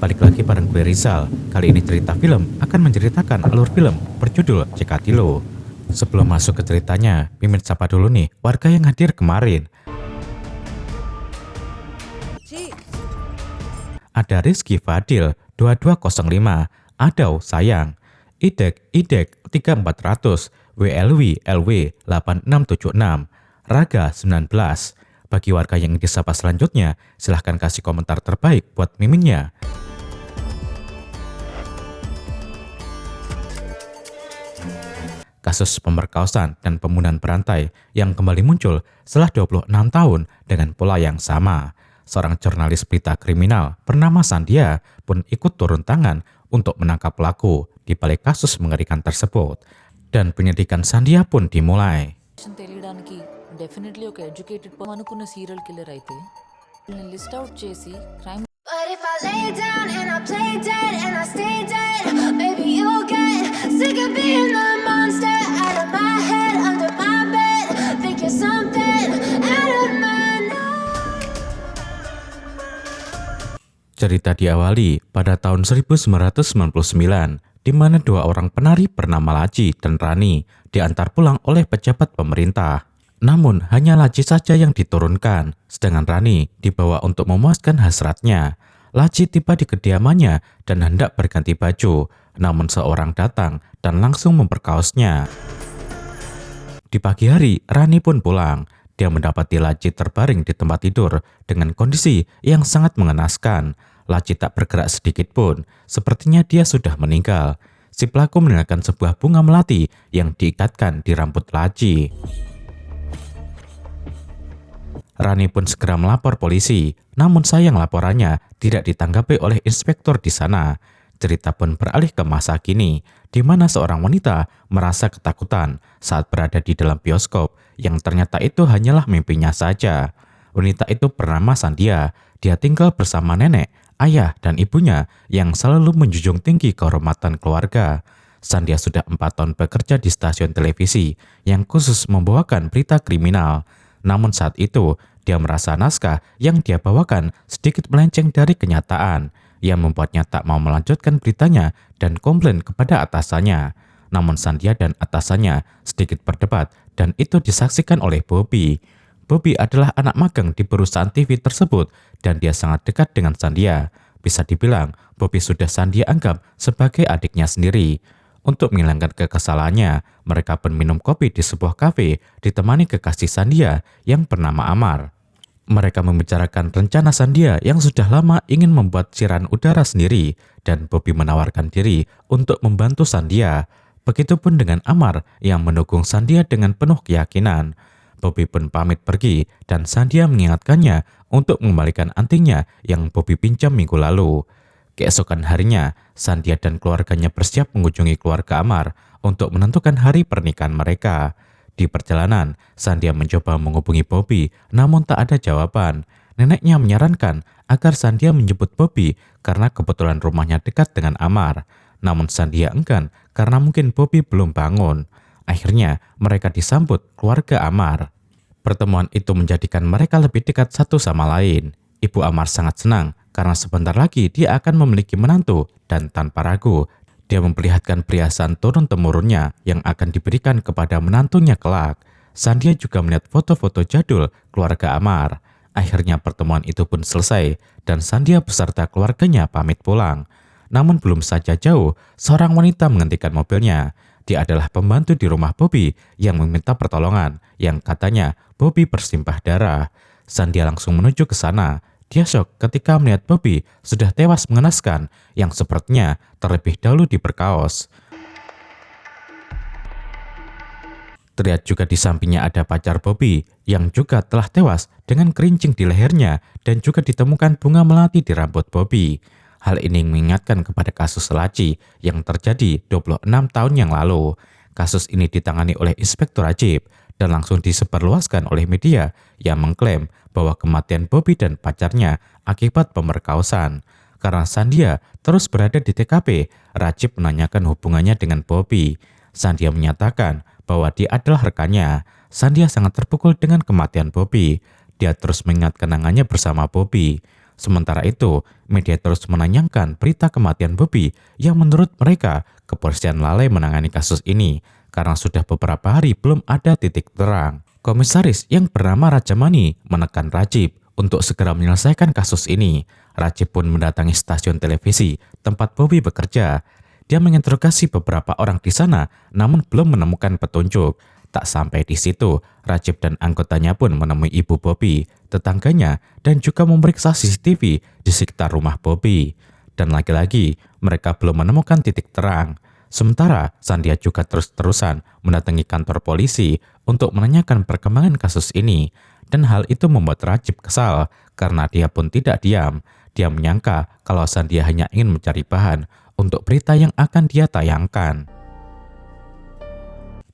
balik lagi bareng gue Rizal. Kali ini cerita film akan menceritakan alur film berjudul Cekatilo. Sebelum masuk ke ceritanya, Mimin sapa dulu nih warga yang hadir kemarin. Ada Rizky Fadil 2205, Adau Sayang, Idek 3400, WLW LW 8676, Raga 19. Bagi warga yang disapa selanjutnya, silahkan kasih komentar terbaik buat miminnya. Kasus pemerkosaan dan pembunuhan berantai yang kembali muncul setelah 26 tahun dengan pola yang sama. Seorang jurnalis berita kriminal bernama Sandia pun ikut turun tangan untuk menangkap pelaku di balik kasus mengerikan tersebut. Dan penyidikan Sandia pun dimulai. తెలియడానికి డెఫినెట్లీ ఒక ఎడ్యుకేటెడ్ అనుకున్న serial killer అయితే list out చేసి crime But if I lay down and I play dead and I stay dead, maybe you'll get sick of being the monster out of my head, under my bed. Think you're something out of my night. Cerita diawali pada tahun 1999, di mana dua orang penari bernama Laci dan Rani diantar pulang oleh pejabat pemerintah. Namun hanya Laci saja yang diturunkan, sedangkan Rani dibawa untuk memuaskan hasratnya. Laci tiba di kediamannya dan hendak berganti baju, namun seorang datang dan langsung memperkaosnya. Di pagi hari, Rani pun pulang. Dia mendapati Laci terbaring di tempat tidur dengan kondisi yang sangat mengenaskan. Laci tak bergerak sedikit pun, sepertinya dia sudah meninggal. Si pelaku meninggalkan sebuah bunga melati yang diikatkan di rambut Laci. Rani pun segera melapor polisi, namun sayang laporannya tidak ditanggapi oleh inspektur di sana. Cerita pun beralih ke masa kini, di mana seorang wanita merasa ketakutan saat berada di dalam bioskop yang ternyata itu hanyalah mimpinya saja. Wanita itu bernama Sandia. Dia tinggal bersama nenek, ayah, dan ibunya yang selalu menjunjung tinggi kehormatan keluarga. Sandia sudah 4 tahun bekerja di stasiun televisi yang khusus membawakan berita kriminal. Namun saat itu, dia merasa naskah yang dia bawakan sedikit melenceng dari kenyataan, yang membuatnya tak mau melanjutkan beritanya dan komplain kepada atasannya. Namun Sandia dan atasannya sedikit berdebat dan itu disaksikan oleh Bobby. Bobby adalah anak magang di perusahaan TV tersebut dan dia sangat dekat dengan Sandia. Bisa dibilang, Bobby sudah Sandia anggap sebagai adiknya sendiri. Untuk menghilangkan kekesalannya, mereka pun minum kopi di sebuah kafe ditemani kekasih Sandia yang bernama Amar. Mereka membicarakan rencana Sandia yang sudah lama ingin membuat siaran udara sendiri dan Bobby menawarkan diri untuk membantu Sandia. Begitupun dengan Amar yang mendukung Sandia dengan penuh keyakinan. Bobby pun pamit pergi dan Sandia mengingatkannya untuk mengembalikan antingnya yang Bobby pinjam minggu lalu. Keesokan harinya, Sandia dan keluarganya bersiap mengunjungi keluarga Amar untuk menentukan hari pernikahan mereka. Di perjalanan, Sandia mencoba menghubungi Bobby, namun tak ada jawaban. Neneknya menyarankan agar Sandia menjemput Bobby karena kebetulan rumahnya dekat dengan Amar. Namun Sandia enggan karena mungkin Bobby belum bangun. Akhirnya, mereka disambut keluarga Amar. Pertemuan itu menjadikan mereka lebih dekat satu sama lain. Ibu Amar sangat senang karena sebentar lagi dia akan memiliki menantu dan tanpa ragu, dia memperlihatkan perhiasan turun-temurunnya yang akan diberikan kepada menantunya kelak. Sandia juga melihat foto-foto jadul keluarga Amar. Akhirnya pertemuan itu pun selesai dan Sandia beserta keluarganya pamit pulang. Namun belum saja jauh, seorang wanita menghentikan mobilnya. Dia adalah pembantu di rumah Bobby yang meminta pertolongan, yang katanya Bobby bersimpah darah. Sandia langsung menuju ke sana. Dia syok ketika melihat Bobby sudah tewas mengenaskan yang sepertinya terlebih dahulu diperkaos. Terlihat juga di sampingnya ada pacar Bobby yang juga telah tewas dengan kerincing di lehernya dan juga ditemukan bunga melati di rambut Bobby. Hal ini mengingatkan kepada kasus Laci yang terjadi 26 tahun yang lalu. Kasus ini ditangani oleh Inspektur Ajib dan langsung disebarluaskan oleh media yang mengklaim bahwa kematian Bobby dan pacarnya akibat pemerkosaan. Karena Sandia terus berada di TKP, Rajib menanyakan hubungannya dengan Bobby. Sandia menyatakan bahwa dia adalah rekannya. Sandia sangat terpukul dengan kematian Bobby. Dia terus mengingat kenangannya bersama Bobby. Sementara itu, media terus menayangkan berita kematian Bobby yang menurut mereka kepolisian lalai menangani kasus ini karena sudah beberapa hari belum ada titik terang. Komisaris yang bernama Rajamani menekan Rajib untuk segera menyelesaikan kasus ini. Rajib pun mendatangi stasiun televisi tempat Bobby bekerja. Dia menginterogasi beberapa orang di sana namun belum menemukan petunjuk. Tak sampai di situ, Rajib dan anggotanya pun menemui ibu Bobby, tetangganya, dan juga memeriksa CCTV di sekitar rumah Bobby. Dan lagi-lagi, mereka belum menemukan titik terang. Sementara, Sandia juga terus-terusan mendatangi kantor polisi untuk menanyakan perkembangan kasus ini. Dan hal itu membuat Rajib kesal, karena dia pun tidak diam. Dia menyangka kalau Sandia hanya ingin mencari bahan untuk berita yang akan dia tayangkan.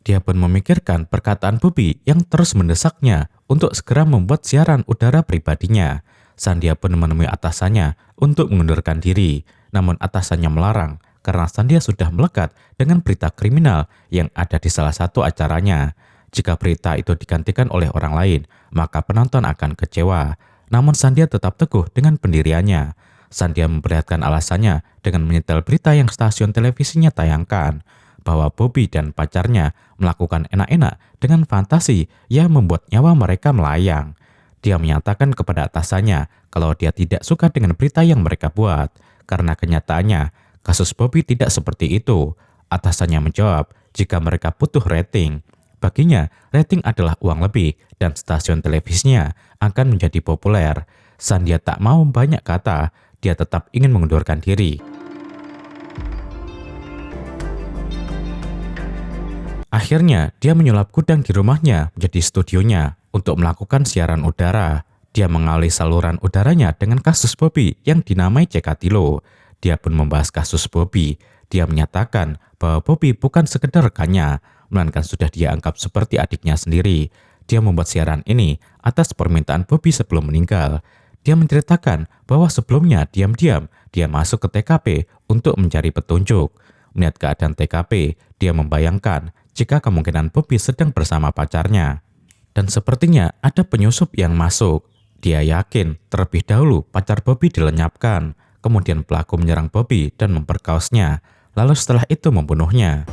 Dia pun memikirkan perkataan Bobby yang terus mendesaknya untuk segera membuat siaran udara pribadinya. Sandia pun menemui atasannya untuk mengundurkan diri, namun atasannya melarang karena Sandia sudah melekat dengan berita kriminal yang ada di salah satu acaranya. Jika berita itu digantikan oleh orang lain, maka penonton akan kecewa. Namun Sandia tetap teguh dengan pendiriannya. Sandia memperlihatkan alasannya dengan menyetel berita yang stasiun televisinya tayangkan, bahwa Bobby dan pacarnya melakukan enak-enak dengan fantasi yang membuat nyawa mereka melayang. Dia menyatakan kepada atasannya kalau dia tidak suka dengan berita yang mereka buat, karena kenyataannya kasus Bobby tidak seperti itu. Atasannya menjawab jika mereka butuh rating. Baginya, rating adalah uang lebih dan stasiun televisinya akan menjadi populer. Sandia tak mau banyak kata, dia tetap ingin mengundurkan diri. Akhirnya, dia menyulap gudang di rumahnya menjadi studionya untuk melakukan siaran udara. Dia mengalih saluran udaranya dengan kasus Bobby yang dinamai Cekatilo. Dia pun membahas kasus Bobby. Dia menyatakan bahwa Bobby bukan sekedar rekannya, melainkan sudah dia anggap seperti adiknya sendiri. Dia membuat siaran ini atas permintaan Bobby sebelum meninggal. Dia menceritakan bahwa sebelumnya diam-diam dia masuk ke TKP untuk mencari petunjuk. Melihat keadaan TKP, dia membayangkan jika kemungkinan Bobby sedang bersama pacarnya. Dan sepertinya ada penyusup yang masuk. Dia yakin terlebih dahulu pacar Bobby dilenyapkan, kemudian pelaku menyerang Bobby dan memperkaosnya, lalu setelah itu membunuhnya.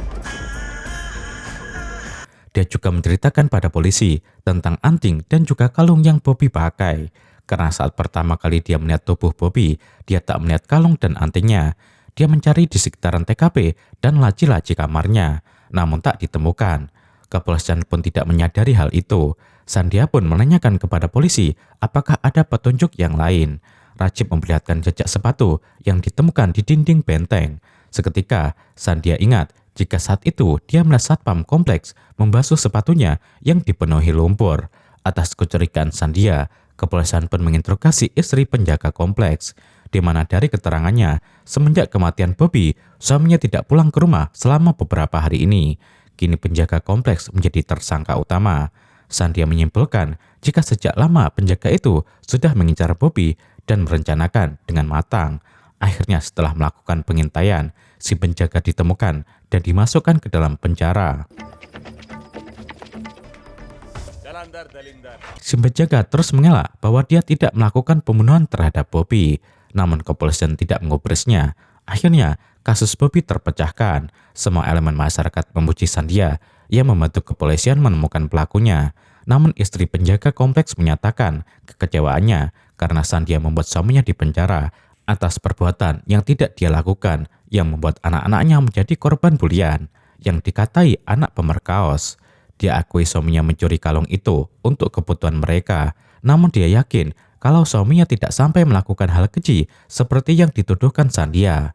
Dia juga menceritakan pada polisi tentang anting dan juga kalung yang Bobby pakai. Karena saat pertama kali dia melihat tubuh Bobby, dia tak melihat kalung dan antingnya. Dia mencari di sekitaran TKP dan laci-laci kamarnya, namun tak ditemukan. Kepolisian pun tidak menyadari hal itu. Sandia pun menanyakan kepada polisi apakah ada petunjuk yang lain. Rajib memperlihatkan jejak sepatu yang ditemukan di dinding benteng. Seketika, Sandia ingat jika saat itu dia melihat satpam kompleks membasuh sepatunya yang dipenuhi lumpur. Atas kecurigaan Sandia, kepolisian pun menginterogasi istri penjaga kompleks, di mana dari keterangannya, semenjak kematian Bobby, suaminya tidak pulang ke rumah selama beberapa hari ini. Kini penjaga kompleks menjadi tersangka utama. Sandia menyimpulkan jika sejak lama penjaga itu sudah mengincar Bobby dan merencanakan dengan matang. Akhirnya setelah melakukan pengintaian, si penjaga ditemukan dan dimasukkan ke dalam penjara. Si penjaga terus mengelak bahwa dia tidak melakukan pembunuhan terhadap Bobby, namun kepolisian tidak mengubrisnya. Akhirnya, kasus Bobby terpecahkan. Semua elemen masyarakat memuji Sandia yang membantu kepolisian menemukan pelakunya. Namun istri penjaga kompleks menyatakan kekecewaannya karena Sandia membuat suaminya dipenjara atas perbuatan yang tidak dia lakukan, yang membuat anak-anaknya menjadi korban bulian, yang dikatai anak pemerkaos. Dia akui suaminya mencuri kalung itu untuk kebutuhan mereka, namun dia yakin kalau suaminya tidak sampai melakukan hal keji seperti yang dituduhkan Sandia.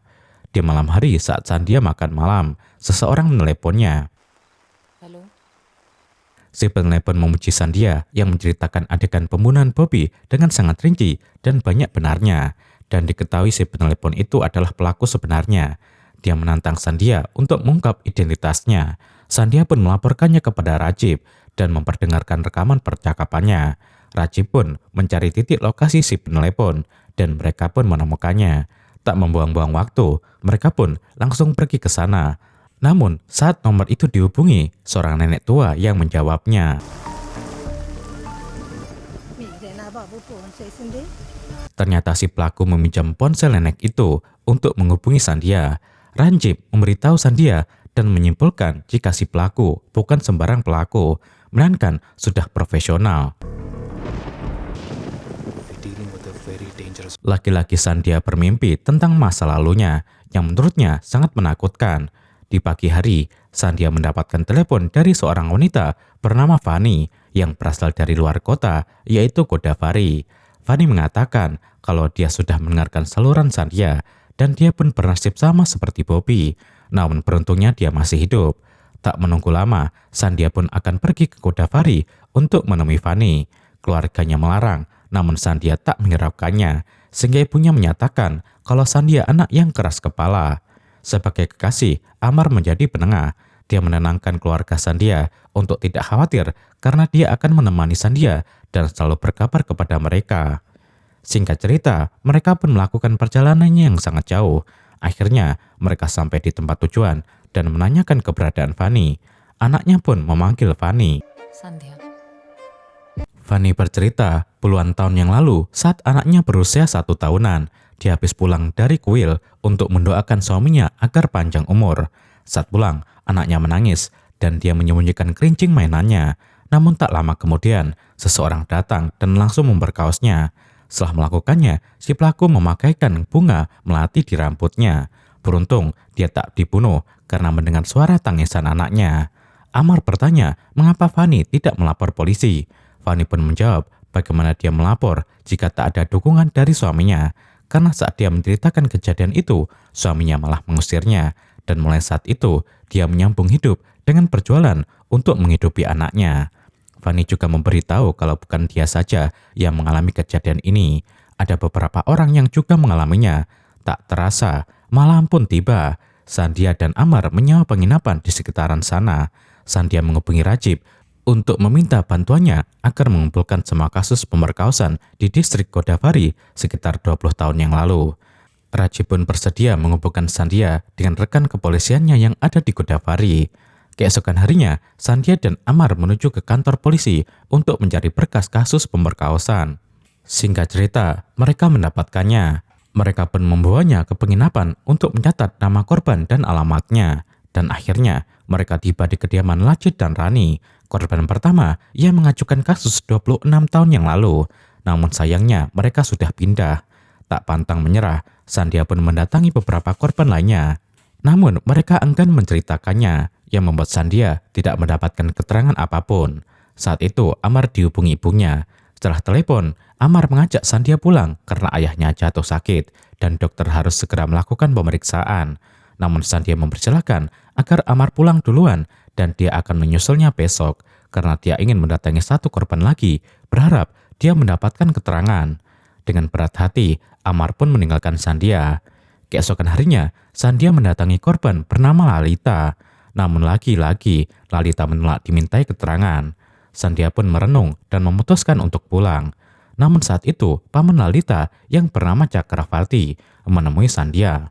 Di malam hari saat Sandia makan malam, seseorang meneleponnya. Halo? Si penelepon memuji Sandia yang menceritakan adegan pembunuhan Bobby dengan sangat rinci dan banyak benarnya. Dan diketahui si penelepon itu adalah pelaku sebenarnya. Dia menantang Sandia untuk mengungkap identitasnya. Sandia pun melaporkannya kepada Rajib dan memperdengarkan rekaman percakapannya. Rajib pun mencari titik lokasi si penelepon dan mereka pun menemukannya. Tak membuang-buang waktu, mereka pun langsung pergi ke sana. Namun, saat nomor itu dihubungi, seorang nenek tua yang menjawabnya. Ternyata si pelaku meminjam ponsel nenek itu untuk menghubungi Sandhya. Ranjip memberitahu Sandhya dan menyimpulkan jika si pelaku bukan sembarang pelaku, melainkan sudah profesional. Laki-laki Sandhya bermimpi tentang masa lalunya yang menurutnya sangat menakutkan. Di pagi hari, Sandhya mendapatkan telepon dari seorang wanita bernama Fani yang berasal dari luar kota, yaitu Godavari. Fani mengatakan kalau dia sudah mendengarkan saluran Sandhya dan dia pun bernasib sama seperti Bobby. Namun beruntungnya dia masih hidup. Tak menunggu lama, Sandhya pun akan pergi ke Godavari untuk menemui Fani. Keluarganya melarang, namun Sandhya tak menghiraukannya, sehingga ibunya menyatakan kalau Sandhya anak yang keras kepala. Sebagai kekasih, Amar menjadi penengah. Dia menenangkan keluarga Sandhya untuk tidak khawatir karena dia akan menemani Sandhya dan selalu berkabar kepada mereka. Singkat cerita, mereka pun melakukan perjalanannya yang sangat jauh. Akhirnya, mereka sampai di tempat tujuan dan menanyakan keberadaan Fani. Anaknya pun memanggil Fani. Sandhya. Fani bercerita, puluhan tahun yang lalu saat anaknya berusia 1 tahunan, dia habis pulang dari kuil untuk mendoakan suaminya agar panjang umur. Saat pulang, anaknya menangis dan dia menyembunyikan kerincing mainannya. Namun tak lama kemudian, seseorang datang dan langsung memberkaosnya. Setelah melakukannya, si pelaku memakaikan bunga melati di rambutnya. Beruntung, dia tak dibunuh karena mendengar suara tangisan anaknya. Amar bertanya, mengapa Fani tidak melapor polisi? Fani pun menjawab, bagaimana dia melapor jika tak ada dukungan dari suaminya. Karena saat dia menceritakan kejadian itu, suaminya malah mengusirnya. Dan mulai saat itu, dia menyambung hidup dengan berjualan untuk menghidupi anaknya. Fani juga memberitahu kalau bukan dia saja yang mengalami kejadian ini. Ada beberapa orang yang juga mengalaminya. Tak terasa, malam pun tiba. Sandhya dan Amar menyewa penginapan di sekitaran sana. Sandhya menghubungi Rajib untuk meminta bantuannya agar mengumpulkan semua kasus pemerkosaan di distrik Godavari sekitar 20 tahun yang lalu. Rajib pun bersedia menghubungkan Sandhya dengan rekan kepolisiannya yang ada di Godavari. Keesokan harinya, Sandhya dan Amar menuju ke kantor polisi untuk mencari berkas kasus pemerkosaan. Singkat cerita, mereka mendapatkannya. Mereka pun membawanya ke penginapan untuk mencatat nama korban dan alamatnya. Dan akhirnya, mereka tiba di kediaman Lajit dan Rani, korban pertama yang mengajukan kasus 26 tahun yang lalu. Namun sayangnya, mereka sudah pindah. Tak pantang menyerah, Sandhya pun mendatangi beberapa korban lainnya. Namun, mereka enggan menceritakannya, yang membuat Sandhya tidak mendapatkan keterangan apapun. Saat itu, Amar dihubungi ibunya. Setelah telepon, Amar mengajak Sandhya pulang karena ayahnya jatuh sakit dan dokter harus segera melakukan pemeriksaan. Namun Sandhya mempersilahkan agar Amar pulang duluan dan dia akan menyusulnya besok karena dia ingin mendatangi satu korban lagi, berharap dia mendapatkan keterangan. Dengan berat hati, Amar pun meninggalkan Sandhya. Keesokan harinya, Sandhya mendatangi korban bernama Lalita. Namun lagi-lagi, Lalita menolak dimintai keterangan. Sandhya pun merenung dan memutuskan untuk pulang. Namun saat itu, paman Lalita yang bernama Chakravarti menemui Sandhya.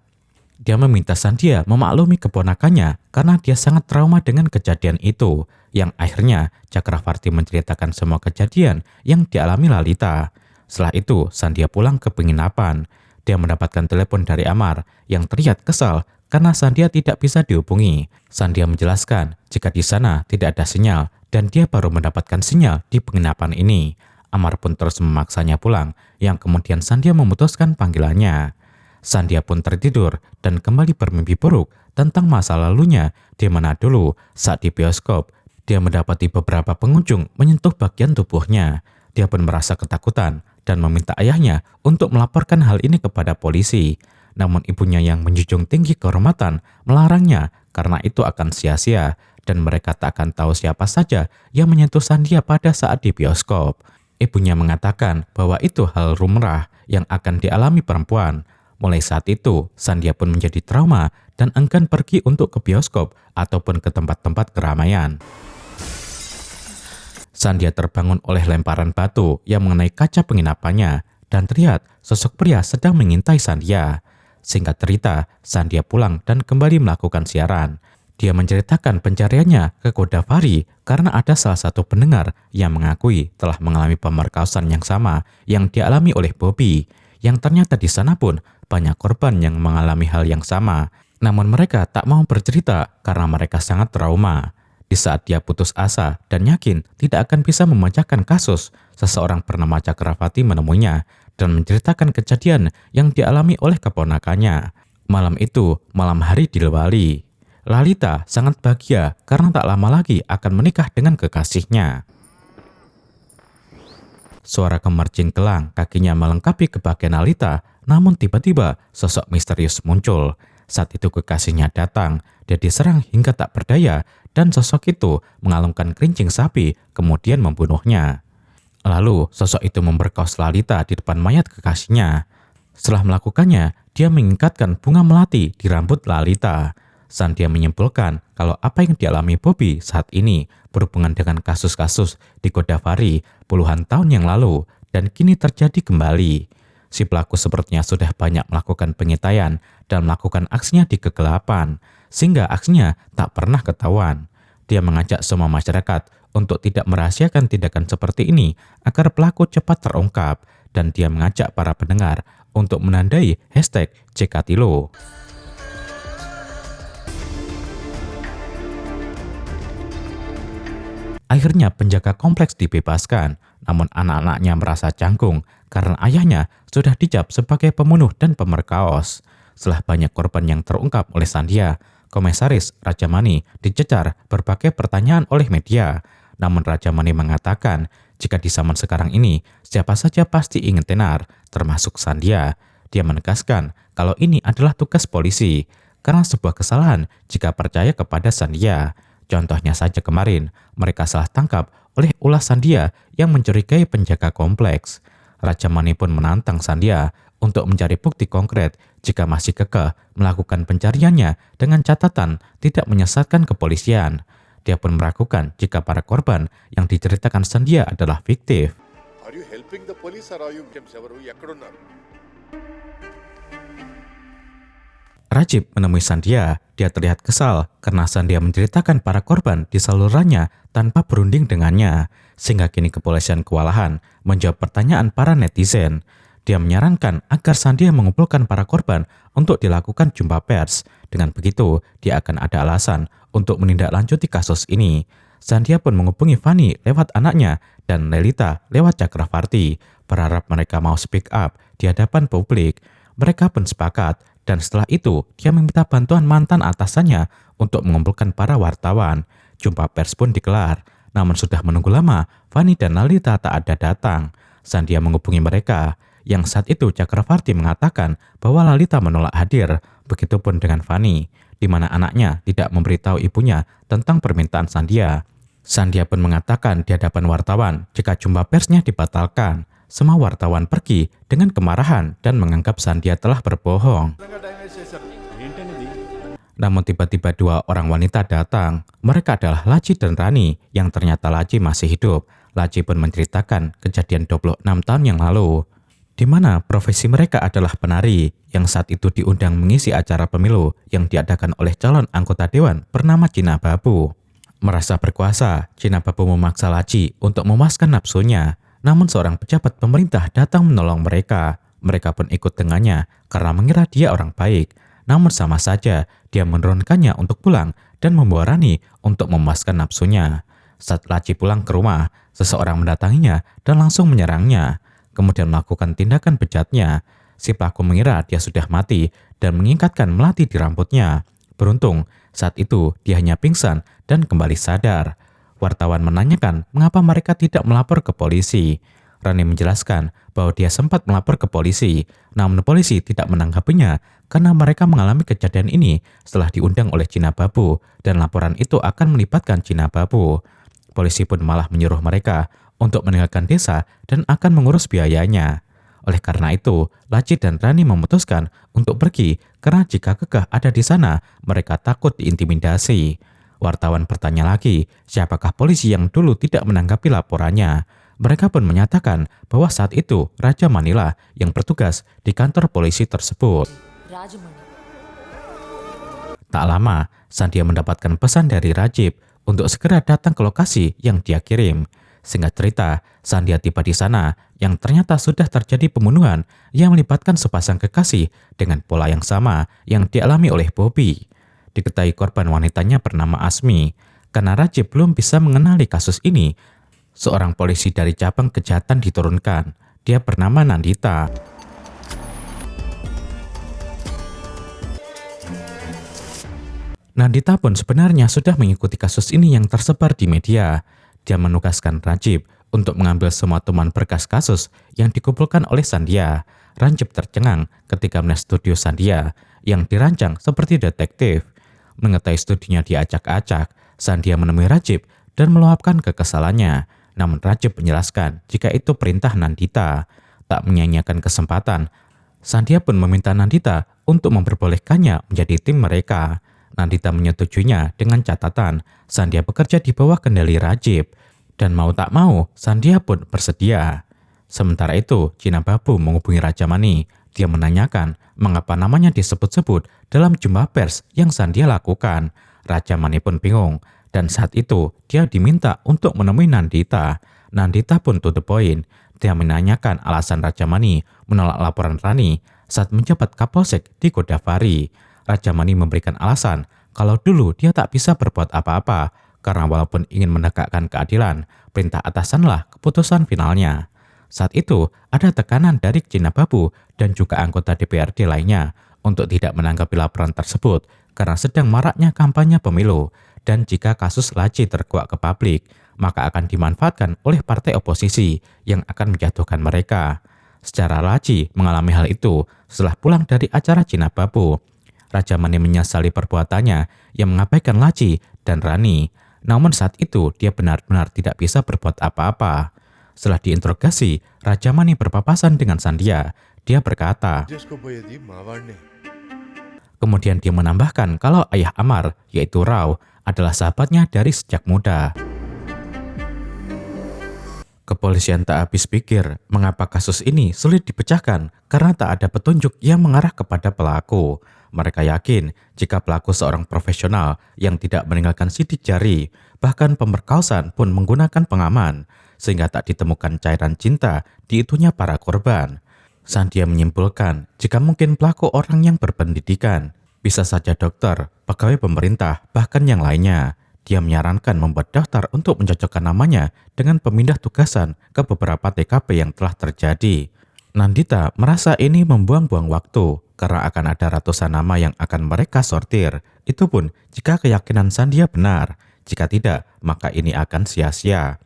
Dia meminta Sandhya memaklumi keponakannya karena dia sangat trauma dengan kejadian itu, yang akhirnya Chakravarti menceritakan semua kejadian yang dialami Lalita. Setelah itu, Sandhya pulang ke penginapan. Dia mendapatkan telepon dari Amar yang terlihat kesal karena Sandhya tidak bisa dihubungi. Sandhya menjelaskan jika di sana tidak ada sinyal dan dia baru mendapatkan sinyal di penginapan ini. Amar pun terus memaksanya pulang, yang kemudian Sandhya memutuskan panggilannya. Sandhya pun tertidur dan kembali bermimpi buruk tentang masa lalunya di mana dulu saat di bioskop dia mendapati beberapa pengunjung menyentuh bagian tubuhnya. Dia pun merasa ketakutan dan meminta ayahnya untuk melaporkan hal ini kepada polisi. Namun ibunya yang menjunjung tinggi kehormatan melarangnya karena itu akan sia-sia dan mereka tak akan tahu siapa saja yang menyentuh Sandhya pada saat di bioskop. Ibunya mengatakan bahwa itu hal lumrah yang akan dialami perempuan. Mulai saat itu, Sandhya pun menjadi trauma dan enggan pergi untuk ke bioskop ataupun ke tempat-tempat keramaian. Sandhya terbangun oleh lemparan batu yang mengenai kaca penginapannya dan terlihat sosok pria sedang mengintai Sandhya. Singkat cerita, Sandhya pulang dan kembali melakukan siaran. Dia menceritakan pencariannya ke Godavari karena ada salah satu pendengar yang mengakui telah mengalami pemerkosaan yang sama yang dialami oleh Bobby. yang ternyata di sana pun banyak korban yang mengalami hal yang sama. Namun mereka tak mau bercerita karena mereka sangat trauma. Di saat dia putus asa dan yakin tidak akan bisa memecahkan kasus, seseorang bernama Cakravati menemuinya dan menceritakan kejadian yang dialami oleh keponakannya. Malam itu, malam hari di Bali. Lalita sangat bahagia karena tak lama lagi akan menikah dengan kekasihnya. Suara kemercing telang kakinya melengkapi kebahagiaan Lalita, namun tiba-tiba sosok misterius muncul. Saat itu kekasihnya datang, dia diserang hingga tak berdaya dan sosok itu mengalungkan kerincing sapi kemudian membunuhnya. Lalu sosok itu memberkaus Lalita di depan mayat kekasihnya. Setelah melakukannya, dia mengikatkan bunga melati di rambut Lalita. Sandia menyimpulkan kalau apa yang dialami Bobby saat ini berhubungan dengan kasus-kasus di Godavari puluhan tahun yang lalu dan kini terjadi kembali. Si pelaku sepertinya sudah banyak melakukan pengintaian dan melakukan aksinya di kegelapan, sehingga aksinya tak pernah ketahuan. Dia mengajak semua masyarakat untuk tidak merahasiakan tindakan seperti ini agar pelaku cepat terungkap, dan dia mengajak para pendengar untuk menandai hashtag Cekatilo. Akhirnya penjaga kompleks dibebaskan, namun anak-anaknya merasa canggung karena ayahnya sudah dicap sebagai pembunuh dan pemerkaos. Setelah banyak korban yang terungkap oleh Sandia, Komisaris Rajamani dicecar berbagai pertanyaan oleh media. Namun Rajamani mengatakan jika di zaman sekarang ini siapa saja pasti ingin tenar, termasuk Sandia. Dia menegaskan kalau ini adalah tugas polisi, karena sebuah kesalahan jika percaya kepada Sandia. Contohnya saja kemarin, mereka salah tangkap oleh ulah Sandia yang mencurigai penjaga kompleks. Rajamani pun menantang Sandia untuk mencari bukti konkret jika masih kekeh melakukan pencariannya dengan catatan tidak menyesatkan kepolisian. Dia pun meragukan jika para korban yang diceritakan Sandia adalah fiktif. Are you helping the police or are you ఎక్కడున్నారు? Rajib menemui Sandia. Dia terlihat kesal karena Sandia menceritakan para korban di salurannya tanpa berunding dengannya, sehingga kini kepolisian kewalahan menjawab pertanyaan para netizen. Dia menyarankan agar Sandia mengumpulkan para korban untuk dilakukan jumpa pers. Dengan begitu, dia akan ada alasan untuk menindaklanjuti kasus ini. Sandia pun menghubungi Fani lewat anaknya dan Lalita lewat Cakravarti, berharap mereka mau speak up di hadapan publik. Mereka pun sepakat. Dan setelah itu, dia meminta bantuan mantan atasannya untuk mengumpulkan para wartawan. Jumpa pers pun digelar, namun sudah menunggu lama, Fani dan Lalita tak ada datang. Sandia menghubungi mereka, yang saat itu Cakravarti mengatakan bahwa Lalita menolak hadir, begitupun dengan Fani, di mana anaknya tidak memberitahu ibunya tentang permintaan Sandia. Sandia pun mengatakan di hadapan wartawan jika jumpa persnya dibatalkan. Semua wartawan pergi dengan kemarahan dan menganggap Sandia telah berbohong. Namun tiba-tiba dua orang wanita datang. Mereka adalah Laci dan Rani, yang ternyata Laci masih hidup. Laci pun menceritakan kejadian 26 tahun yang lalu, di mana profesi mereka adalah penari, yang saat itu diundang mengisi acara pemilu yang diadakan oleh calon anggota dewan bernama Cina Babu. Merasa berkuasa, Cina Babu memaksa Laci untuk memuaskan nafsunya. Namun seorang pejabat pemerintah datang menolong mereka. Mereka pun ikut dengannya karena mengira dia orang baik. Namun sama saja dia menurunkannya untuk pulang dan membawa Rani untuk memuaskan nafsunya. Saat Laci pulang ke rumah, seseorang mendatanginya dan langsung menyerangnya, kemudian melakukan tindakan bejatnya. Si pelaku mengira dia sudah mati dan mengikatkan melati di rambutnya. Beruntung, saat itu dia hanya pingsan dan kembali sadar. Wartawan menanyakan mengapa mereka tidak melapor ke polisi. Rani menjelaskan bahwa dia sempat melapor ke polisi, namun polisi tidak menanggapinya karena mereka mengalami kejadian ini setelah diundang oleh Cina Babu dan laporan itu akan melibatkan Cina Babu. Polisi pun malah menyuruh mereka untuk meninggalkan desa dan akan mengurus biayanya. Oleh karena itu, Laci dan Rani memutuskan untuk pergi karena jika kekeh ada di sana, mereka takut diintimidasi. Wartawan bertanya lagi, siapakah polisi yang dulu tidak menanggapi laporannya. Mereka pun menyatakan bahwa saat itu Raja Manila yang bertugas di kantor polisi tersebut. Rajamani. Tak lama, Sandia mendapatkan pesan dari Rajib untuk segera datang ke lokasi yang dia kirim. Singkat cerita, Sandia tiba di sana yang ternyata sudah terjadi pembunuhan yang melibatkan sepasang kekasih dengan pola yang sama yang dialami oleh Bobby. Diketahui korban wanitanya bernama Asmi. Karena Rajib belum bisa mengenali kasus ini, seorang polisi dari cabang kejahatan diturunkan. Dia bernama Nandita. Nandita pun sebenarnya sudah mengikuti kasus ini yang tersebar di media. Dia menugaskan Rajib untuk mengambil semua temuan berkas kasus yang dikumpulkan oleh Sandia. Rajib tercengang ketika melihat studio Sandia yang dirancang seperti detektif. Mengetahui studinya diacak-acak, Sandia menemui Rajib dan meluapkan kekesalannya. Namun Rajib menjelaskan jika itu perintah Nandita. Tak menyia-nyiakan kesempatan, Sandia pun meminta Nandita untuk memperbolehkannya menjadi tim mereka. Nandita menyetujuinya dengan catatan Sandia bekerja di bawah kendali Rajib. Dan mau tak mau, Sandia pun bersedia. Sementara itu, Cina Babu menghubungi Raja Mani. Dia menanyakan mengapa namanya disebut-sebut dalam jumpa pers yang Sandia lakukan. Raja Mani pun bingung. Dan saat itu, dia diminta untuk menemui Nandita. Nandita pun to the point. Dia menanyakan alasan Raja Mani menolak laporan Rani saat menjabat Kapolsek di Godavari. Raja Mani memberikan alasan kalau dulu dia tak bisa berbuat apa-apa karena walaupun ingin menegakkan keadilan, perintah atasanlah keputusan finalnya. Saat itu, ada tekanan dari Cina Babu dan juga anggota DPRD lainnya untuk tidak menanggapi laporan tersebut karena sedang maraknya kampanye pemilu, dan jika kasus Laci terkuak ke publik, maka akan dimanfaatkan oleh partai oposisi yang akan menjatuhkan mereka. Secara Laci mengalami hal itu setelah pulang dari acara Cina Babu. Raja Mani menyesali perbuatannya yang mengabaikan Laci dan Rani. Namun saat itu dia benar-benar tidak bisa berbuat apa-apa. Setelah diinterogasi, Raja Mani berpapasan dengan Sandia. Dia berkata, kemudian dia menambahkan kalau ayah Amar, yaitu Rao, adalah sahabatnya dari sejak muda. Kepolisian tak habis pikir mengapa kasus ini sulit dipecahkan karena tak ada petunjuk yang mengarah kepada pelaku. Mereka yakin jika pelaku seorang profesional yang tidak meninggalkan sidik jari, bahkan pemerkosaan pun menggunakan pengaman, sehingga tak ditemukan cairan cinta di itunya para korban. Sandia menyimpulkan jika mungkin pelaku orang yang berpendidikan, bisa saja dokter, pegawai pemerintah, bahkan yang lainnya. Dia menyarankan membuat daftar untuk mencocokkan namanya dengan pemindah tugasan ke beberapa TKP yang telah terjadi. Nandita merasa ini membuang-buang waktu karena akan ada ratusan nama yang akan mereka sortir. Itu pun jika keyakinan Sandia benar. Jika tidak, maka ini akan sia-sia.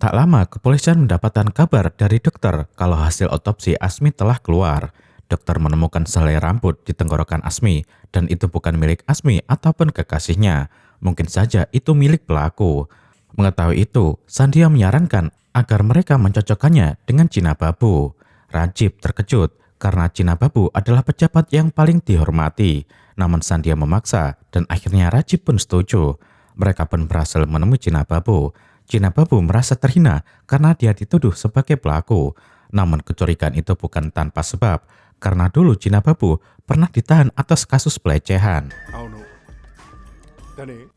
Tak lama, kepolisian mendapatkan kabar dari dokter kalau hasil otopsi Asmi telah keluar. Dokter menemukan selai rambut di tenggorokan Asmi, dan itu bukan milik Asmi ataupun kekasihnya. Mungkin saja itu milik pelaku. Mengetahui itu, Sandia menyarankan agar mereka mencocokkannya dengan Cina Babu. Rajib terkejut karena Cina Babu adalah pejabat yang paling dihormati. Namun Sandia memaksa dan akhirnya Rajib pun setuju. Mereka pun berhasil menemui Cina Babu. Cina Babu merasa terhina karena dia dituduh sebagai pelaku. Namun kecurigaan itu bukan tanpa sebab, karena dulu Cina Babu pernah ditahan atas kasus pelecehan.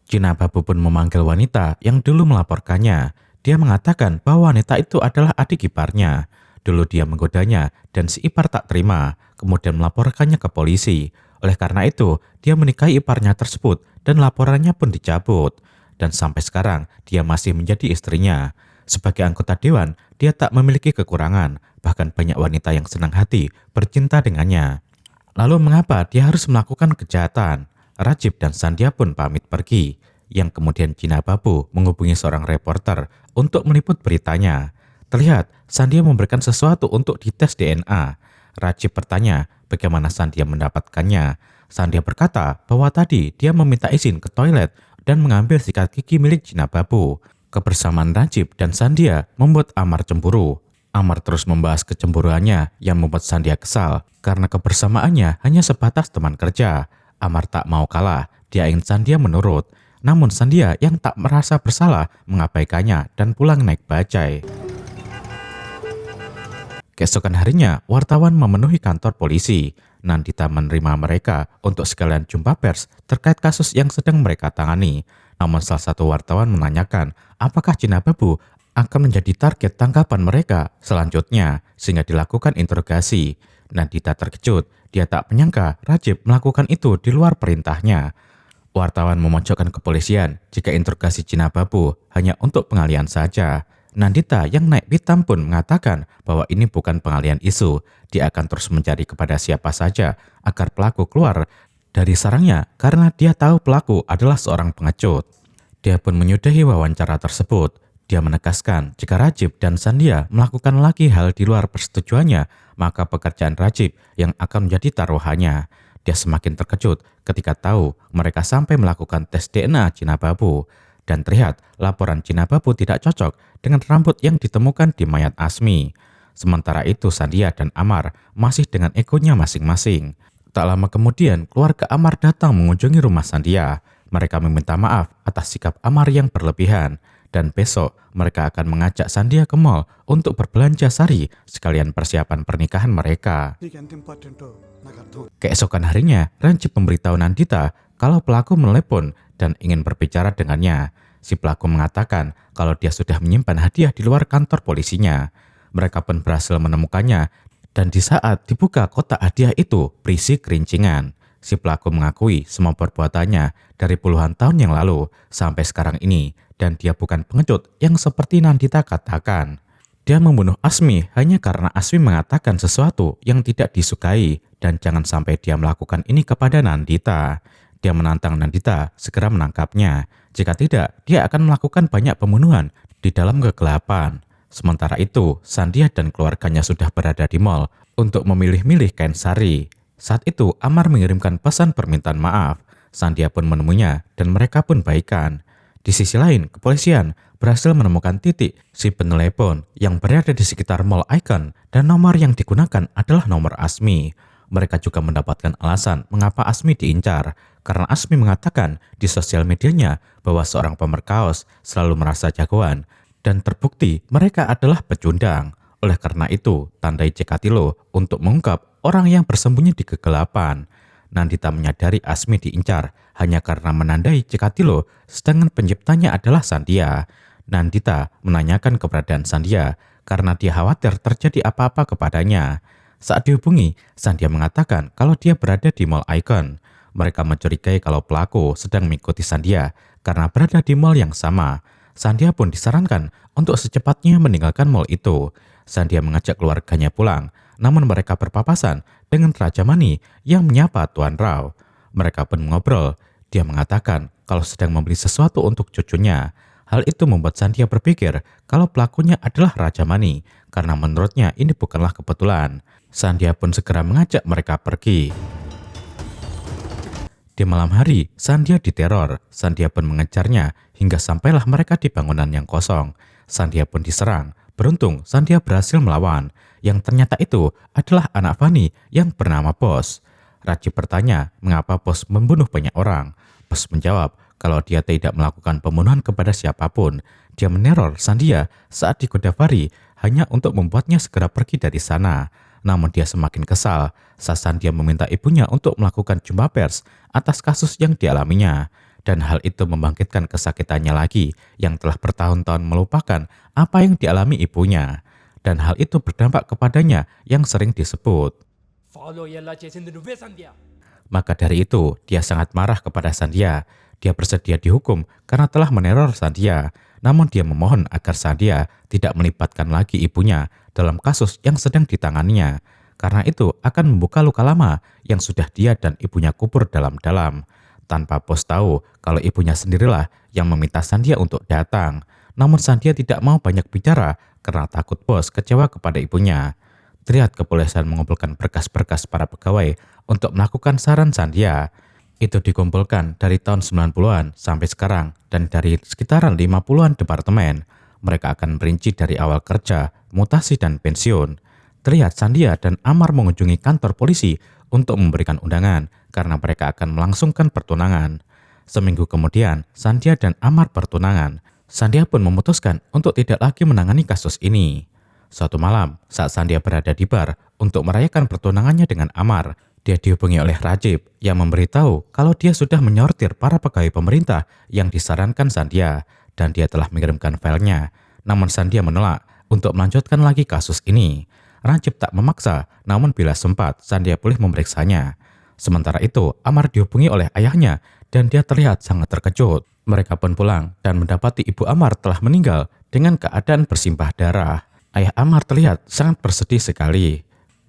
Cina Babu pun memanggil wanita yang dulu melaporkannya. Dia mengatakan bahwa wanita itu adalah adik iparnya. Dulu dia menggodanya dan si ipar tak terima, kemudian melaporkannya ke polisi. Oleh karena itu, dia menikahi iparnya tersebut dan laporannya pun dicabut. Dan sampai sekarang, dia masih menjadi istrinya. Sebagai anggota dewan, dia tak memiliki kekurangan, bahkan banyak wanita yang senang hati bercinta dengannya. Lalu mengapa dia harus melakukan kejahatan? Rajib dan Sandia pun pamit pergi, yang kemudian Cina Babu menghubungi seorang reporter untuk meliput beritanya. Terlihat, Sandia memberikan sesuatu untuk dites DNA. Rajib bertanya bagaimana Sandia mendapatkannya. Sandia berkata bahwa tadi dia meminta izin ke toilet dan mengambil sikat gigi milik Cina Babu. Kebersamaan Rajib dan Sandia membuat Amar cemburu. Amar terus membahas kecemburuannya yang membuat Sandia kesal karena kebersamaannya hanya sebatas teman kerja. Amar tak mau kalah, dia ingin Sandia menurut. Namun Sandia yang tak merasa bersalah mengabaikannya dan pulang naik bajai. Keesokan harinya, wartawan memenuhi kantor polisi. Nandita menerima mereka untuk sekalian jumpa pers terkait kasus yang sedang mereka tangani. Namun salah satu wartawan menanyakan apakah Cina Babu akan menjadi target tangkapan mereka selanjutnya sehingga dilakukan interogasi. Nandita terkejut, dia tak menyangka Rajib melakukan itu di luar perintahnya. Wartawan memojokkan kepolisian jika interogasi Cina Babu hanya untuk pengalihan saja. Nandita yang naik pitam pun mengatakan bahwa ini bukan pengalihan isu. Dia akan terus mencari kepada siapa saja agar pelaku keluar dari sarangnya karena dia tahu pelaku adalah seorang pengecut. Dia pun menyudahi wawancara tersebut. Dia menegaskan jika Rajib dan Sandhya melakukan lagi hal di luar persetujuannya, maka pekerjaan Rajib yang akan menjadi taruhannya. Dia semakin terkejut ketika tahu mereka sampai melakukan tes DNA Cina Babu. Dan terlihat laporan Cina Babu tidak cocok dengan rambut yang ditemukan di mayat Asmi. Sementara itu Sandhya dan Amar masih dengan egonya masing-masing. Tak lama kemudian keluarga Amar datang mengunjungi rumah Sandhya. Mereka meminta maaf atas sikap Amar yang berlebihan. Dan besok mereka akan mengajak Sandhya ke mall untuk berbelanja sari sekalian persiapan pernikahan mereka. Keesokan harinya, Rajib memberitahu Nandita kalau pelaku menelepon dan ingin berbicara dengannya. Si pelaku mengatakan kalau dia sudah menyimpan hadiah di luar kantor polisinya. Mereka pun berhasil menemukannya dan di saat dibuka kotak hadiah itu berisi kerincingan. Si pelaku mengakui semua perbuatannya dari puluhan tahun yang lalu sampai sekarang ini dan dia bukan pengecut yang seperti Nandita katakan. Dia membunuh Asmi hanya karena Asmi mengatakan sesuatu yang tidak disukai dan jangan sampai dia melakukan ini kepada Nandita. Dia menantang Nandita segera menangkapnya. Jika tidak, dia akan melakukan banyak pembunuhan di dalam kegelapan. Sementara itu, Sandhya dan keluarganya sudah berada di mall untuk memilih-milih kain sari. Saat itu, Amar mengirimkan pesan permintaan maaf. Sandhya pun menemuinya dan mereka pun baikan. Di sisi lain, kepolisian berhasil menemukan titik si penelepon yang berada di sekitar Mall Icon dan nomor yang digunakan adalah nomor Asmi. Mereka juga mendapatkan alasan mengapa Asmi diincar, karena Asmi mengatakan di sosial medianya bahwa seorang pemerkaos selalu merasa jagoan dan terbukti mereka adalah pecundang. Oleh karena itu, tandai Cekatilo untuk mengungkap orang yang bersembunyi di kegelapan. Nandita menyadari Asmi diincar hanya karena menandai Cekatilo, sedangkan penciptanya adalah Sandhya. Nandita menanyakan keberadaan Sandhya karena dia khawatir terjadi apa-apa kepadanya. Saat dihubungi, Sandhya mengatakan kalau dia berada di Mall Icon. Mereka mencurigai kalau pelaku sedang mengikuti Sandhya karena berada di mall yang sama. Sandhya pun disarankan untuk secepatnya meninggalkan mall itu. Sandhya mengajak keluarganya pulang, namun mereka berpapasan dengan Raja Mani yang menyapa Tuan Rao. Mereka pun mengobrol. Dia mengatakan kalau sedang membeli sesuatu untuk cucunya. Hal itu membuat Sandhya berpikir kalau pelakunya adalah Raja Mani, karena menurutnya ini bukanlah kebetulan. Sandhya pun segera mengajak mereka pergi. Di malam hari, Sandhya diteror. Sandhya pun mengejarnya hingga sampailah mereka di bangunan yang kosong. Sandhya pun diserang. Beruntung, Sandhya berhasil melawan. Yang ternyata itu adalah anak Fani yang bernama Bos. Rajib bertanya mengapa Bos membunuh banyak orang. Bos menjawab kalau dia tidak melakukan pembunuhan kepada siapapun. Dia meneror Sandhya saat di Godavari hanya untuk membuatnya segera pergi dari sana. Namun dia semakin kesal saat Sandhya meminta ibunya untuk melakukan jumpa pers atas kasus yang dialaminya. Dan hal itu membangkitkan kesakitannya lagi yang telah bertahun-tahun melupakan apa yang dialami ibunya. Dan hal itu berdampak kepadanya yang sering disebut. Maka dari itu, dia sangat marah kepada Sandhya. Dia bersedia dihukum karena telah meneror Sandhya. Namun dia memohon agar Sandhya tidak melibatkan lagi ibunya dalam kasus yang sedang ditanganinya. Karena itu akan membuka luka lama yang sudah dia dan ibunya kubur dalam-dalam. Tanpa Bos tahu kalau ibunya sendirilah yang meminta Sandhya untuk datang. Namun Sandhya tidak mau banyak bicara karena takut Bos kecewa kepada ibunya. Terlihat kepolisian mengumpulkan berkas-berkas para pegawai untuk melakukan saran Sandhya. Itu dikumpulkan dari tahun 90-an sampai sekarang dan dari sekitaran 50-an departemen. Mereka akan merinci dari awal kerja, mutasi, dan pensiun. Terlihat Sandhya dan Amar mengunjungi kantor polisi untuk memberikan undangan karena mereka akan melangsungkan pertunangan. Seminggu kemudian, Sandhya dan Amar bertunangan. Sandhya pun memutuskan untuk tidak lagi menangani kasus ini. Suatu malam, saat Sandhya berada di bar untuk merayakan pertunangannya dengan Amar, dia dihubungi oleh Rajib yang memberitahu kalau dia sudah menyortir para pegawai pemerintah yang disarankan Sandhya dan dia telah mengirimkan filenya. namun Sandia menolak untuk melanjutkan lagi kasus ini. Rancip tak memaksa, namun bila sempat, Sandia boleh memeriksanya. Sementara itu, Amar dihubungi oleh ayahnya dan dia terlihat sangat terkejut. Mereka pun pulang dan mendapati ibu Amar telah meninggal dengan keadaan bersimbah darah. Ayah Amar terlihat sangat bersedih sekali.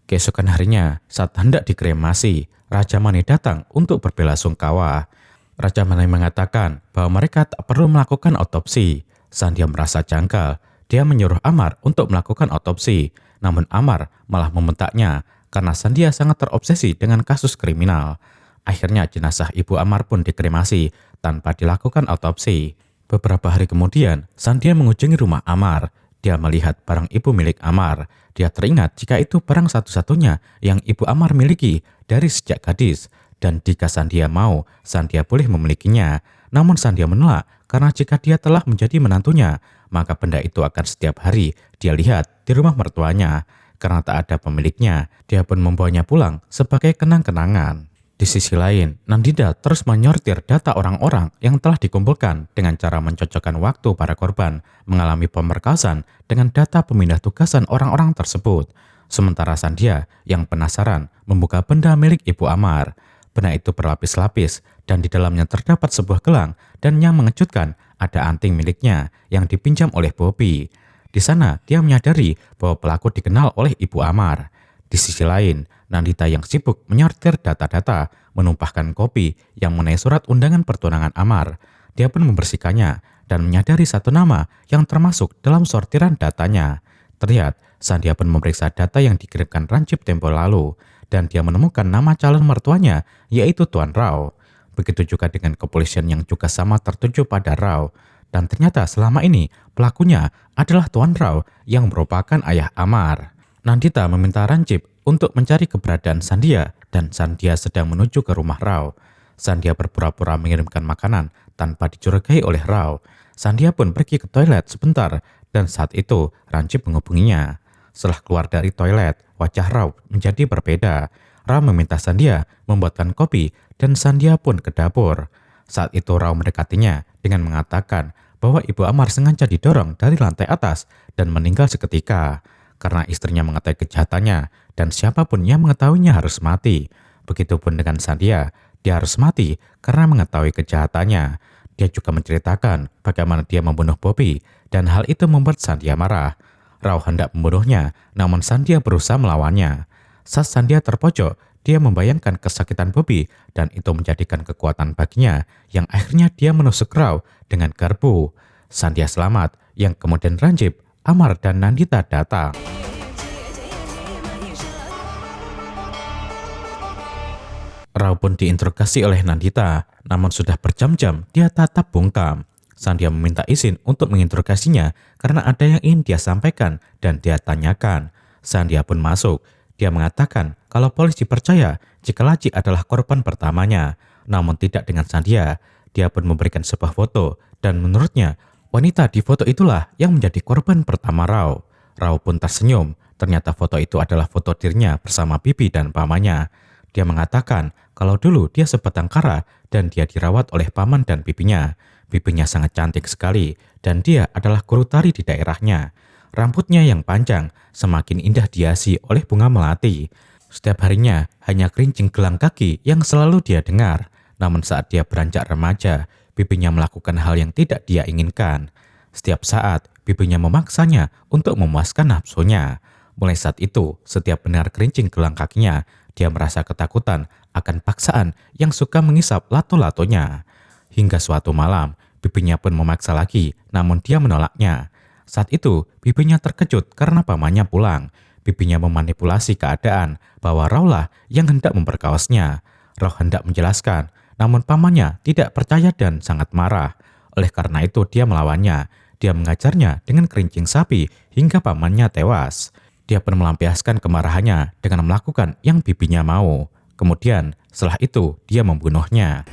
Keesokan harinya, saat hendak dikremasi, Raja Mani datang untuk berbelasungkawa. Raja Mani mengatakan bahwa mereka tak perlu melakukan otopsi. Sandia merasa janggal. Dia menyuruh Amar untuk melakukan otopsi, namun Amar malah membentaknya karena Sandia sangat terobsesi dengan kasus kriminal. Akhirnya jenazah ibu Amar pun dikremasi tanpa dilakukan otopsi. Beberapa hari kemudian, Sandia mengunjungi rumah Amar. Dia melihat barang ibu milik Amar. Dia teringat jika itu barang satu-satunya yang ibu Amar miliki dari sejak gadis. Dan jika Sandia mau, Sandia boleh memilikinya. Namun Sandia menolak karena jika dia telah menjadi menantunya, maka benda itu akan setiap hari dia lihat di rumah mertuanya. Karena tak ada pemiliknya, dia pun membawanya pulang sebagai kenang-kenangan. Di sisi lain, Nandita terus menyortir data orang-orang yang telah dikumpulkan dengan cara mencocokkan waktu para korban mengalami pemerkosaan dengan data pemindah tugasan orang-orang tersebut. Sementara Sandia yang penasaran membuka benda milik Ibu Amar. Benda itu berlapis-lapis dan di dalamnya terdapat sebuah gelang dan yang mengejutkan ada anting miliknya yang dipinjam oleh Bobby. Di sana dia menyadari bahwa pelaku dikenal oleh Ibu Amar. Di sisi lain, Nandita yang sibuk menyortir data-data menumpahkan kopi yang mengenai surat undangan pertunangan Amar. Dia pun membersihkannya dan menyadari satu nama yang termasuk dalam sortiran datanya. Terlihat, Sandia pun memeriksa data yang dikirimkan Rancip tempo lalu dan dia menemukan nama calon mertuanya yaitu Tuan Rao. Begitu juga dengan kepolisian yang juga sama tertuju pada Rao. Dan ternyata selama ini pelakunya adalah Tuan Rao yang merupakan ayah Amar. Nandita meminta Rancip untuk mencari keberadaan Sandia dan Sandia sedang menuju ke rumah Rao. Sandia berpura-pura mengirimkan makanan tanpa dicurigai oleh Rao. Sandia pun pergi ke toilet sebentar dan saat itu Rancip menghubunginya. Setelah keluar dari toilet, wajah Rao menjadi berbeda. Rao meminta Sandia membuatkan kopi dan Sandia pun ke dapur. Saat itu Rao mendekatinya dengan mengatakan bahwa Ibu Amar sengaja didorong dari lantai atas dan meninggal seketika. Karena istrinya mengetahui kejahatannya dan siapapun yang mengetahuinya harus mati. Begitupun dengan Sandia, dia harus mati karena mengetahui kejahatannya. Dia juga menceritakan bagaimana dia membunuh Bobby dan hal itu membuat Sandia marah. Rao hendak membunuhnya, namun Sandia berusaha melawannya. Saat Sandia terpojok, dia membayangkan kesakitan Bobby dan itu menjadikan kekuatan baginya yang akhirnya dia menusuk Rao dengan garpu. Sandia selamat, yang kemudian Rancip, Amar dan Nandita datang. Rao pun diinterogasi oleh Nandita, namun sudah berjam-jam dia tatap bungkam. Sandia meminta izin untuk menginterogasinya karena ada yang ingin dia sampaikan dan dia tanyakan. Sandia pun masuk. Dia mengatakan kalau polisi percaya jika Laci adalah korban pertamanya, namun tidak dengan Sandia. Dia pun memberikan sebuah foto dan menurutnya wanita di foto itulah yang menjadi korban pertama Rao. Rao pun tersenyum. Ternyata foto itu adalah foto dirinya bersama bibi dan pamannya. Dia mengatakan kalau dulu dia sebatang kara dan dia dirawat oleh paman dan bibinya. Bibinya sangat cantik sekali dan dia adalah guru tari di daerahnya. Rambutnya yang panjang semakin indah dihiasi oleh bunga melati. Setiap harinya hanya kerincing gelang kaki yang selalu dia dengar. Namun saat dia beranjak remaja, bibinya melakukan hal yang tidak dia inginkan. Setiap saat, bibinya memaksanya untuk memuaskan nafsunya. Mulai saat itu, setiap mendengar kerincing gelang kakinya, dia merasa ketakutan akan paksaan yang suka mengisap lato-latonya. Hingga suatu malam, bibinya pun memaksa lagi, namun dia menolaknya. Saat itu, bibinya terkejut karena pamannya pulang. Bibinya memanipulasi keadaan bahwa Rao lah yang hendak memperkawasnya. Rao hendak menjelaskan, namun pamannya tidak percaya dan sangat marah. Oleh karena itu dia melawannya. Dia mengajarnya dengan kerincing sapi hingga pamannya tewas. Dia pun melampiaskan kemarahannya dengan melakukan yang bibinya mau. Kemudian setelah itu dia membunuhnya.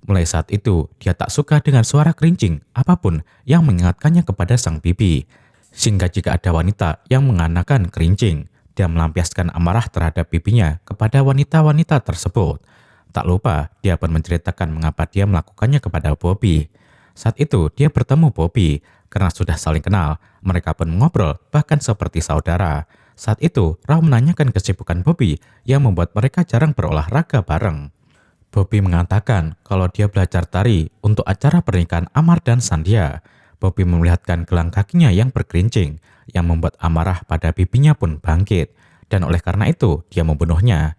Mulai saat itu dia tak suka dengan suara kerincing apapun yang mengingatkannya kepada sang bibi. Sehingga jika ada wanita yang menganakan kerincing, dia melampiaskan amarah terhadap bibinya kepada wanita-wanita tersebut. Tak lupa, dia pun menceritakan mengapa dia melakukannya kepada Bobby. Saat itu dia bertemu Bobby. Karena sudah saling kenal, mereka pun mengobrol bahkan seperti saudara. Saat itu, Rao menanyakan kesibukan Bobby yang membuat mereka jarang berolahraga bareng. Bobby mengatakan kalau dia belajar tari untuk acara pernikahan Amar dan Sandia. Bobby memperlihatkan gelang kakinya yang bergerincing, yang membuat amarah pada bibinya pun bangkit. Dan oleh karena itu, dia membunuhnya.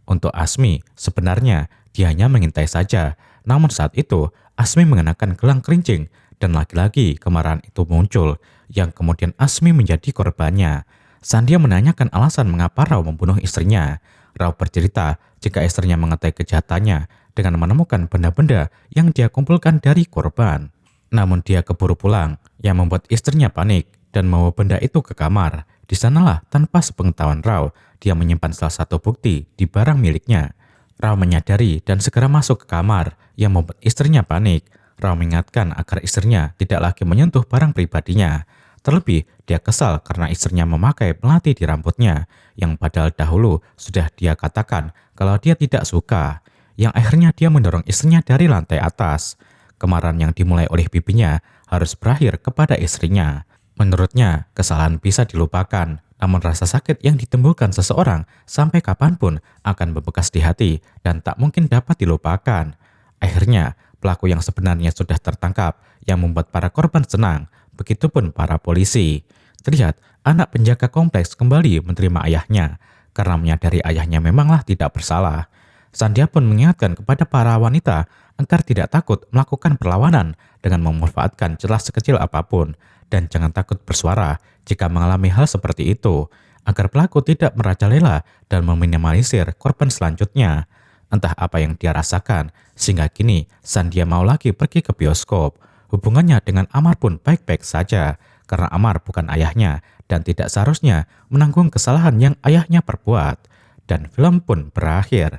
Untuk Asmi, sebenarnya dia hanya mengintai saja. Namun saat itu, Asmi mengenakan gelang kerincing dan lagi-lagi kemarahan itu muncul, yang kemudian Asmi menjadi korbannya. Sandia menanyakan alasan mengapa Rao membunuh istrinya. Rao bercerita jika istrinya mengetahui kejahatannya dengan menemukan benda-benda yang dia kumpulkan dari korban. Namun dia keburu pulang, yang membuat istrinya panik dan membawa benda itu ke kamar. Di sanalah tanpa sepengetahuan Rao, dia menyimpan salah satu bukti di barang miliknya. Rao menyadari dan segera masuk ke kamar, yang membuat istrinya panik. Rao mengingatkan agar istrinya tidak lagi menyentuh barang pribadinya. Terlebih, dia kesal karena istrinya memakai melati di rambutnya, yang padahal dahulu sudah dia katakan kalau dia tidak suka. Yang akhirnya dia mendorong istrinya dari lantai atas. Kemarahan yang dimulai oleh bibinya harus berakhir kepada istrinya. Menurutnya, kesalahan bisa dilupakan, namun rasa sakit yang ditimbulkan seseorang sampai kapanpun akan membekas di hati dan tak mungkin dapat dilupakan. Akhirnya, pelaku yang sebenarnya sudah tertangkap, yang membuat para korban senang, begitupun para polisi. Terlihat anak penjaga kompleks kembali menerima ayahnya, karena menyadari ayahnya memanglah tidak bersalah. Sandia pun mengingatkan kepada para wanita agar tidak takut melakukan perlawanan dengan memanfaatkan celah sekecil apapun, dan jangan takut bersuara jika mengalami hal seperti itu, agar pelaku tidak merajalela dan meminimalisir korban selanjutnya. Entah apa yang dia rasakan, sehingga kini Sandia mau lagi pergi ke bioskop. Hubungannya dengan Amar pun baik-baik saja, karena Amar bukan ayahnya dan tidak seharusnya menanggung kesalahan yang ayahnya perbuat. Dan film pun berakhir.